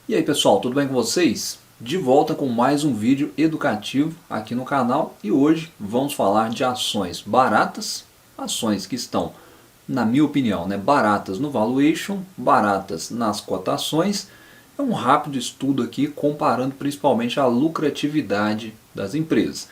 E aí pessoal, tudo bem com vocês? De volta com mais um vídeo educativo aqui no canal e hoje vamos falar de ações baratas, ações que estão, na minha opinião, baratas no valuation, baratas nas cotações. É um rápido estudo aqui comparando principalmente a lucratividade das empresas.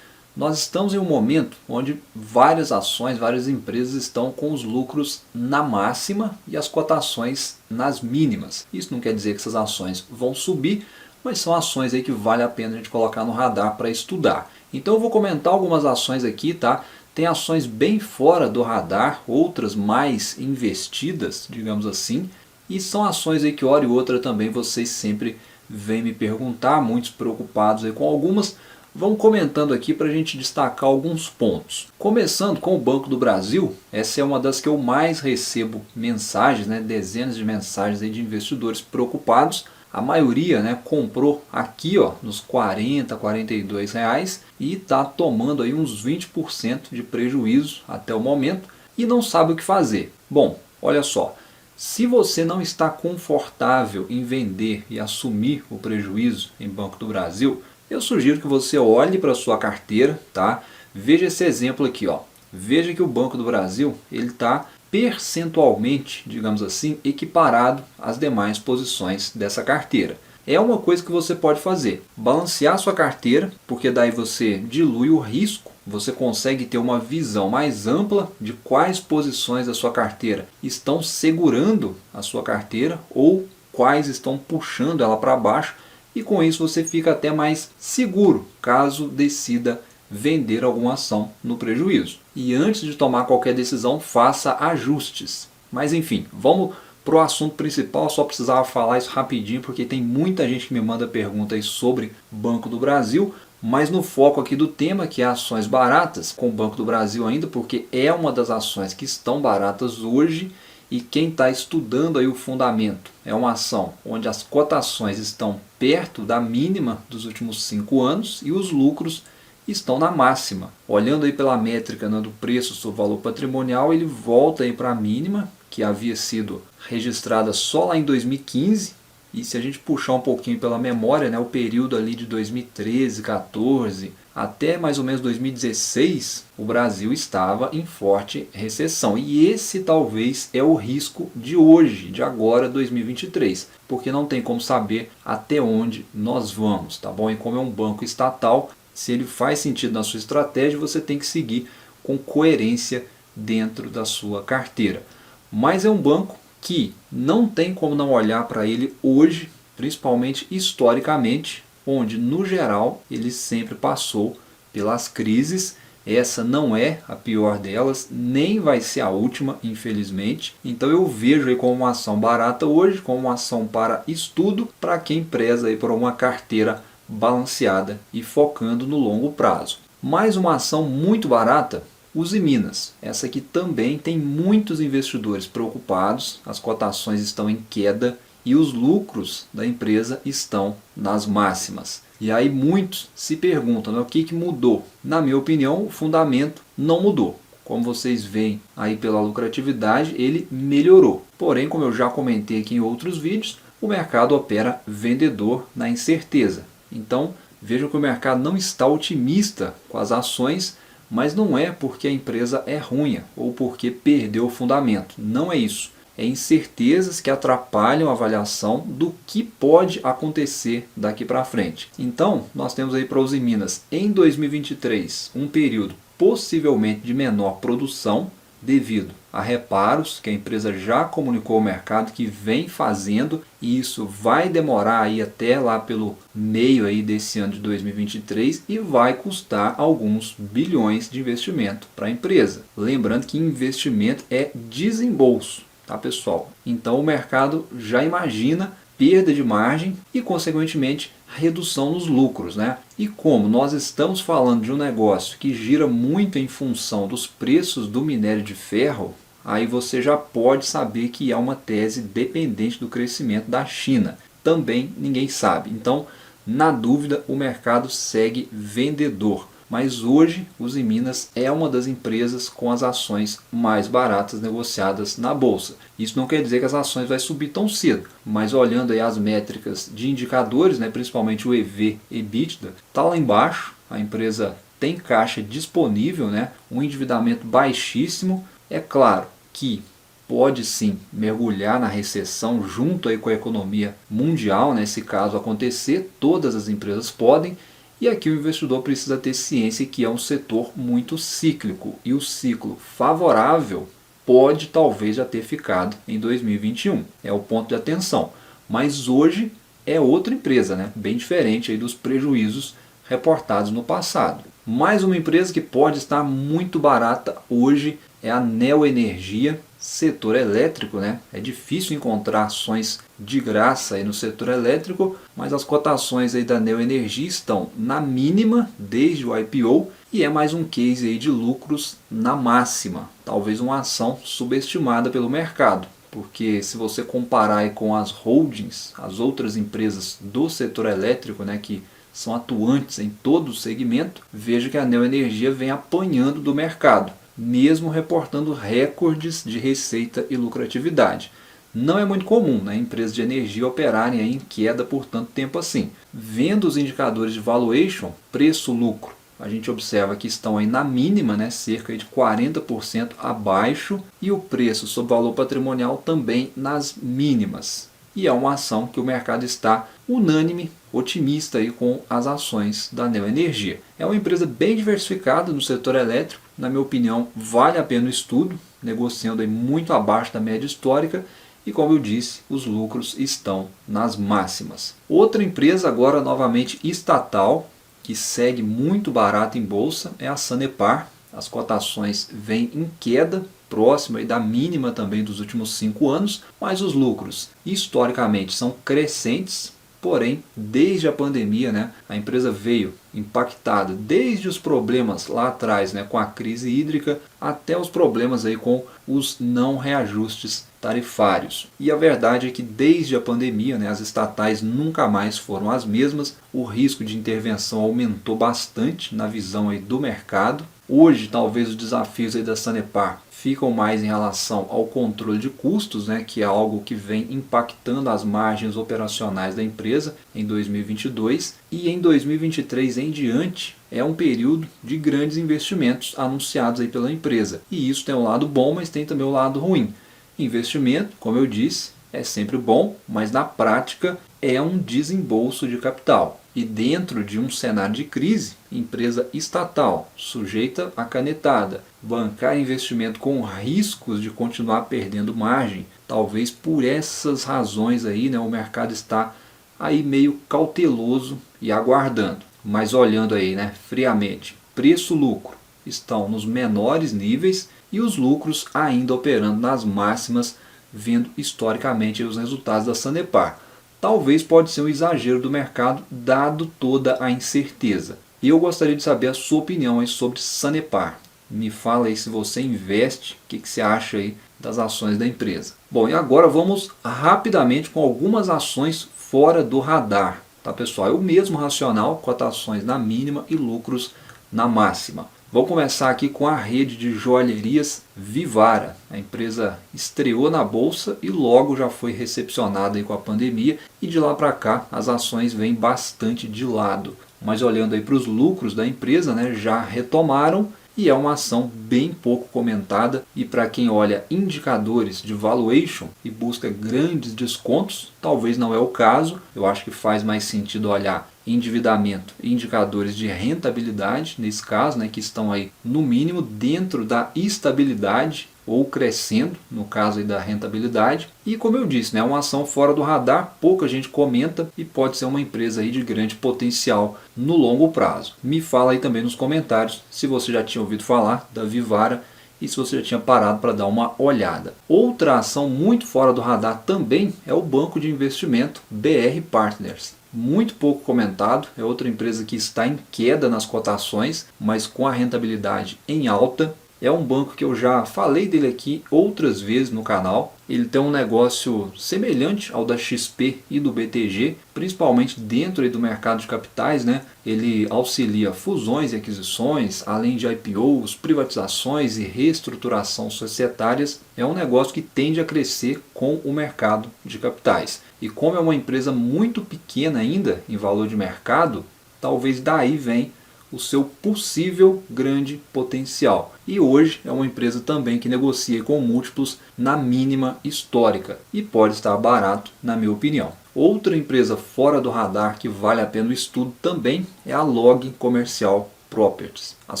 Nós estamos em um momento onde várias ações, várias empresas estão com os lucros na máxima e as cotações nas mínimas. Isso não quer dizer que essas ações vão subir, mas são ações aí que vale a pena a gente colocar no radar para estudar. Então eu vou comentar algumas ações aqui, tá? Tem ações bem fora do radar, outras mais investidas, digamos assim. E são ações aí que hora e outra também vocês sempre vêm me perguntar, muitos preocupados aí com algumas. Vamos comentando aqui para a gente destacar alguns pontos. Começando com o Banco do Brasil, essa é uma das que eu mais recebo mensagens, dezenas de mensagens aí de investidores preocupados. A maioria comprou aqui nos 40, 42 reais e está tomando aí uns 20% de prejuízo até o momento e não sabe o que fazer. Bom, olha só, se você não está confortável em vender e assumir o prejuízo em Banco do Brasil, eu sugiro que você olhe para a sua carteira, tá? Veja esse exemplo aqui, ó. Veja que o Banco do Brasil ele está percentualmente, digamos assim, equiparado às demais posições dessa carteira. É uma coisa que você pode fazer, balancear a sua carteira, porque daí você dilui o risco, você consegue ter uma visão mais ampla de quais posições da sua carteira estão segurando a sua carteira ou quais estão puxando ela para baixo. E com isso você fica até mais seguro caso decida vender alguma ação no prejuízo. E antes de tomar qualquer decisão, faça ajustes. Mas enfim, vamos para o assunto principal. Só precisava falar isso rapidinho porque tem muita gente que me manda perguntas sobre Banco do Brasil. Mas no foco aqui do tema, que é ações baratas, com o Banco do Brasil ainda, porque é uma das ações que estão baratas hoje. E quem está estudando aí o fundamento é uma ação onde as cotações estão perto da mínima dos últimos 5 anos e os lucros estão na máxima. Olhando aí pela métrica do preço sobre valor patrimonial, ele volta aí para a mínima, que havia sido registrada só lá em 2015. E se a gente puxar um pouquinho pela memória, o período ali de 2013, 14 até mais ou menos 2016, o Brasil estava em forte recessão. E esse talvez é o risco de hoje, de agora, 2023. Porque não tem como saber até onde nós vamos, tá bom? E como é um banco estatal, se ele faz sentido na sua estratégia, você tem que seguir com coerência dentro da sua carteira. Mas é um banco que não tem como não olhar para ele hoje, principalmente historicamente, onde no geral ele sempre passou pelas crises. Essa não é a pior delas, nem vai ser a última, infelizmente. Então eu vejo aí como uma ação barata hoje, como uma ação para estudo, para quem preza aí por uma carteira balanceada e focando no longo prazo. Mais uma ação muito barata, Usiminas. Essa aqui também tem muitos investidores preocupados, as cotações estão em queda e os lucros da empresa estão nas máximas. E aí muitos se perguntam, o que mudou? Na minha opinião, o fundamento não mudou. Como vocês veem aí pela lucratividade, ele melhorou. Porém, como eu já comentei aqui em outros vídeos, o mercado opera vendedor na incerteza. Então, vejam que o mercado não está otimista com as ações, mas não é porque a empresa é ruim ou porque perdeu o fundamento. Não é isso. É incertezas que atrapalham a avaliação do que pode acontecer daqui para frente. Então, nós temos aí para Usiminas em 2023 um período possivelmente de menor produção devido a reparos que a empresa já comunicou ao mercado que vem fazendo, e isso vai demorar aí até lá pelo meio aí desse ano de 2023 e vai custar alguns bilhões de investimento para a empresa. Lembrando que investimento é desembolso, tá pessoal? Então o mercado já imagina perda de margem e consequentemente redução nos lucros, E como nós estamos falando de um negócio que gira muito em função dos preços do minério de ferro, aí você já pode saber que é uma tese dependente do crescimento da China. Também ninguém sabe. Então, na dúvida, o mercado segue vendedor. mas hoje Usiminas é uma das empresas com as ações mais baratas negociadas na bolsa. Isso não quer dizer que as ações vão subir tão cedo, mas olhando aí as métricas de indicadores, né, principalmente o EV/EBITDA, está lá embaixo, a empresa tem caixa disponível, né, um endividamento baixíssimo. É claro que pode sim mergulhar na recessão junto aí com a economia mundial, né? Se caso acontecer, todas as empresas podem, e aqui o investidor precisa ter ciência que é um setor muito cíclico, e o ciclo favorável pode talvez já ter ficado em 2021, é o ponto de atenção, mas hoje é outra empresa, né? Bem diferente aí dos prejuízos reportados no passado. Mais uma empresa que pode estar muito barata hoje é a Neoenergia, setor elétrico, né? É difícil encontrar ações de graça aí no setor elétrico, mas as cotações aí da Neoenergia estão na mínima desde o IPO e é mais um case aí de lucros na máxima. Talvez uma ação subestimada pelo mercado, porque se você comparar aí com as holdings, as outras empresas do setor elétrico, né, que são atuantes em todo o segmento, veja que a Neoenergia vem apanhando do mercado, mesmo reportando recordes de receita e lucratividade. Não é muito comum, né, empresas de energia operarem aí em queda por tanto tempo assim. Vendo os indicadores de valuation, preço-lucro, a gente observa que estão aí na mínima, né, cerca de 40% abaixo, e o preço sobre valor patrimonial também nas mínimas. E é uma ação que o mercado está unânime, otimista aí com as ações da Neoenergia. É uma empresa bem diversificada no setor elétrico, na minha opinião vale a pena o estudo, negociando aí muito abaixo da média histórica e, como eu disse, os lucros estão nas máximas. Outra empresa agora novamente estatal, que segue muito barata em bolsa, é a Sanepar. As cotações vêm em queda, próxima da mínima também dos últimos 5 anos, mas os lucros historicamente são crescentes, porém desde a pandemia, né, a empresa veio impactada desde os problemas lá atrás, né, com a crise hídrica, até os problemas aí com os não reajustes tarifários. E a verdade é que desde a pandemia, né, as estatais nunca mais foram as mesmas, o risco de intervenção aumentou bastante na visão aí do mercado. Hoje talvez os desafios aí da Sanepar ficam mais em relação ao controle de custos, né, que é algo que vem impactando as margens operacionais da empresa em 2022, e em 2023 em diante é um período de grandes investimentos anunciados aí pela empresa. E isso tem um lado bom, mas tem também o lado ruim. Investimento, como eu disse, é sempre bom, mas na prática é um desembolso de capital. E dentro de um cenário de crise, empresa estatal, sujeita à canetada, bancar investimento com riscos de continuar perdendo margem, talvez por essas razões aí, né, o mercado está aí meio cauteloso e aguardando. Mas olhando aí, né, friamente, preço-lucro estão nos menores níveis e os lucros ainda operando nas máximas, vendo historicamente os resultados da Sanepar. Talvez pode ser um exagero do mercado, dado toda a incerteza. E eu gostaria de saber a sua opinião aí sobre Sanepar. Me fala aí se você investe, o que você acha aí das ações da empresa. Bom, e agora vamos rapidamente com algumas ações fora do radar. Tá, pessoal? É o mesmo racional, cotações na mínima e lucros na máxima. Vou começar aqui com a rede de joalherias Vivara. A empresa estreou na bolsa e logo já foi recepcionada aí com a pandemia, e de lá para cá as ações vêm bastante de lado. Mas olhando aí para os lucros da empresa, né, já retomaram, e é uma ação bem pouco comentada, e para quem olha indicadores de valuation e busca grandes descontos, talvez não é o caso. Eu acho que faz mais sentido olhar endividamento e indicadores de rentabilidade, nesse caso, né, que estão aí no mínimo dentro da estabilidade ou crescendo, no caso aí da rentabilidade. E como eu disse, né, é uma ação fora do radar, pouca gente comenta e pode ser uma empresa aí de grande potencial no longo prazo. Me fala aí também nos comentários se você já tinha ouvido falar da Vivara e se você já tinha parado para dar uma olhada. Outra ação muito fora do radar também é o banco de investimento BR Partners. Muito pouco comentado, é outra empresa que está em queda nas cotações, mas com a rentabilidade em alta. É um banco que eu já falei dele aqui outras vezes no canal. Ele tem um negócio semelhante ao da XP e do BTG, principalmente dentro aí do mercado de capitais, né? Ele auxilia fusões e aquisições, além de IPOs, privatizações e reestruturação societárias. É um negócio que tende a crescer com o mercado de capitais. E como é uma empresa muito pequena ainda em valor de mercado, talvez daí venha o seu possível grande potencial. E hoje é uma empresa também que negocia com múltiplos na mínima histórica e pode estar barato, na minha opinião. Outra empresa fora do radar que vale a pena o estudo também é a Log Commercial Properties. As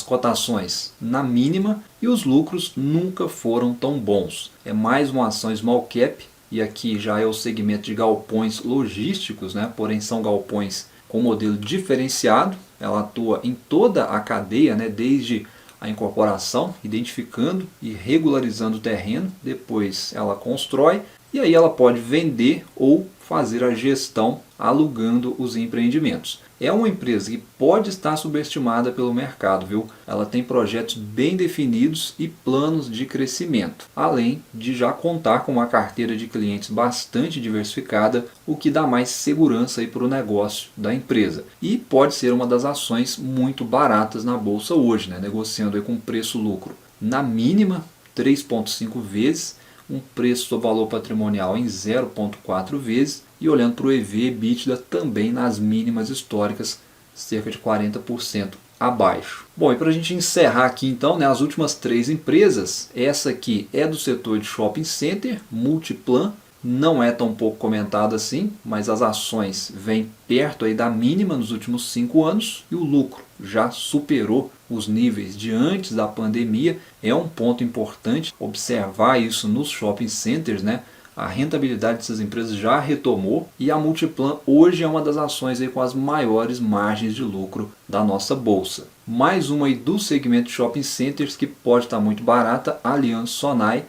cotações na mínima e os lucros nunca foram tão bons. É mais uma ação small cap e aqui já é o segmento de galpões logísticos, né? Porém são galpões com modelo diferenciado. Ela atua em toda a cadeia, né, desde a incorporação, identificando e regularizando o terreno, depois ela constrói e aí ela pode vender ou fazer a gestão alugando os empreendimentos. É uma empresa que pode estar subestimada pelo mercado, viu? Ela tem projetos bem definidos e planos de crescimento, além de já contar com uma carteira de clientes bastante diversificada, o que dá mais segurança para o negócio da empresa. E pode ser uma das ações muito baratas na bolsa hoje, né? Negociando aí com preço-lucro na mínima 3,5 vezes, um preço do valor patrimonial em 0,4 vezes e olhando para o EV/EBITDA também nas mínimas históricas, cerca de 40% abaixo. Bom, e para a gente encerrar aqui então, né, as últimas 3 empresas, essa aqui é do setor de shopping center, Multiplan, não é tão pouco comentada assim, mas as ações vêm perto aí da mínima nos últimos 5 anos e o lucro já superou os níveis de antes da pandemia. É um ponto importante observar isso nos shopping centers, né? A rentabilidade dessas empresas já retomou e a Multiplan hoje é uma das ações aí com as maiores margens de lucro da nossa bolsa. Mais uma aí do segmento de shopping centers que pode estar muito barata, Aliansce Sonae,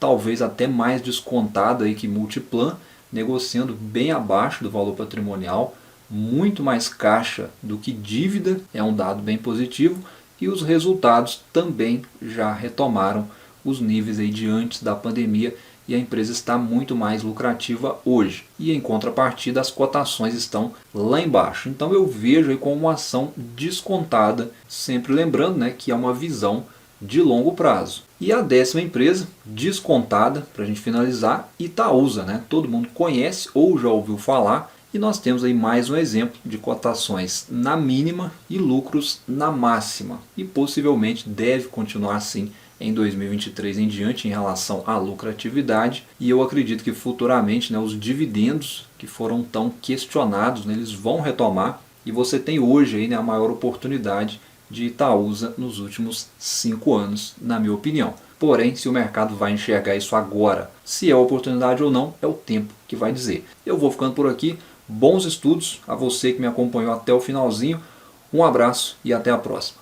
talvez até mais descontada aí que Multiplan, negociando bem abaixo do valor patrimonial, muito mais caixa do que dívida, é um dado bem positivo, e os resultados também já retomaram os níveis aí de antes da pandemia e a empresa está muito mais lucrativa hoje. E em contrapartida as cotações estão lá embaixo. Então eu vejo aí como uma ação descontada, sempre lembrando, né, que é uma visão de longo prazo. E a 10ª empresa, descontada, para a gente finalizar, Itaúsa, né? Todo mundo conhece ou já ouviu falar, e nós temos aí mais um exemplo de cotações na mínima e lucros na máxima. E possivelmente deve continuar assim em 2023 em diante em relação à lucratividade. E eu acredito que futuramente, né, os dividendos que foram tão questionados, né, eles vão retomar. E você tem hoje aí, né, a maior oportunidade de Itaúsa nos últimos 5 anos, na minha opinião. Porém, se o mercado vai enxergar isso agora, se é oportunidade ou não, é o tempo que vai dizer. Eu vou ficando por aqui. Bons estudos a você que me acompanhou até o finalzinho. Um abraço e até a próxima.